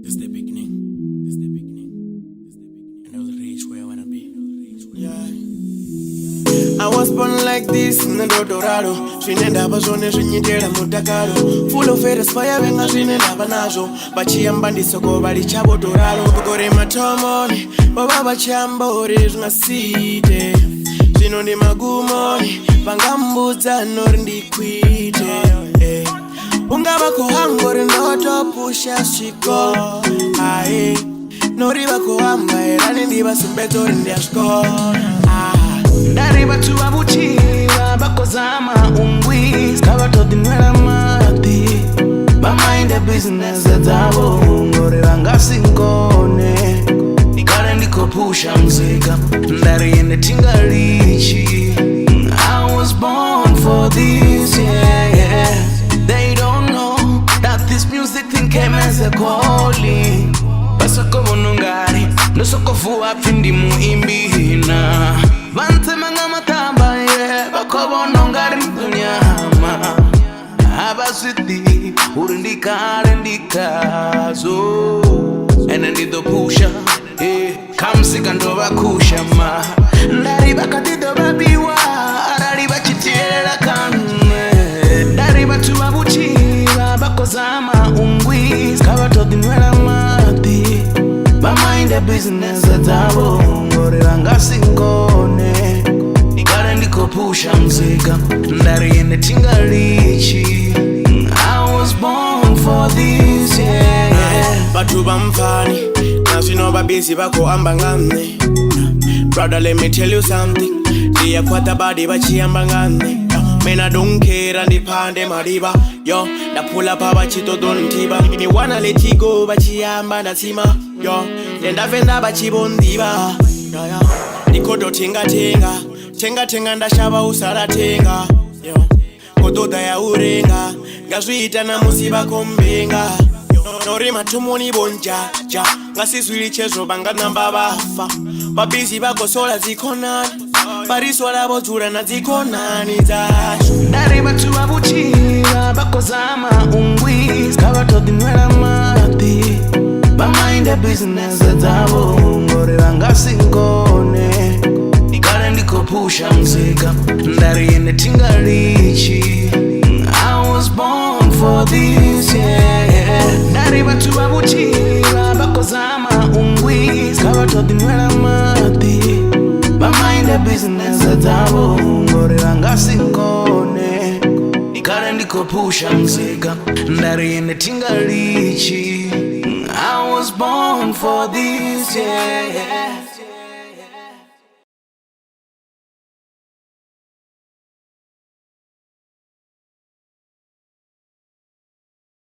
This the beginning. This the beginning. This the beginning. And I will reach where I wanna be. Yeah. I was born like this in the Dorado. Svinendaba zvone zvinyitera mutakaro. Full of it aspire venga zvinendaba nazvo. Vachiamba ndisoko vari chavo doraro. Kukore matomoni, baba vachambori zvingasite. Zvino ndi magumoni, vangambudza nori ndikwite. Ungava kuhangori ndotopusha sviko. Aye, nori vakuhamba erani ndivasumbetori ndiyasvikora. Dari batu abuchira bakozama ungwi skavatodinwera mati bamind the business zavo ngore vangasingone nikare ndikopusha muzika ndari ende tingalichi. I was born for this, yeah. They don't know that this music thing came as a calling. Basoko bonongari nosokofua pindi muimbina Vante manga matamba ye Bakobo nongari dunyama Abasiti urindika so Ene nido pusha Kamsika ndo bakusha ma Ndari bakatido babiwa Arari bachitiela kame Ndari batu babuchira Bakozama ungwi Skavatodinwela mati Bamind the business zavo ngore vangasingone nikare ndikopusha muzika ndari ende tingalichi. I was born for this, yeah. Batu bamfani nazvino babhizi vakoamba ngane. Brother, let me tell you something. Ndiyakwata badi vachiamba ngane. Man, I don't care and ndipande mariba. Yo, ndapula pa vachitodontiba. Me wanna let you go vachiamba ndatsima. Yo, ndendafenda vachibondiva. Ndikoto tenga ndashava usala tenga. Yo, kododha yaurenga ngazviita namusi vakombenga. Nori matumoni bonjaja ngasizwili chezvo vanganamba vafa. Vabhizi vakosola dzikonani variso ravo dzura nadzikonani dzacho. Dari batu vabuchira vakozama ungwi skavatodinwera mati bamind the business dzavo ngore vangasingone nikare ndikopusha muzika ndari ende tingalichi. I was born for this, yeah. Dari batu vabuchira vakozama ungwi skavatodinwera mati bamind the business dzavo ngore vangasingone nikare ndikopusha muzika ndari ende tingalichi. I was born for this, yeah.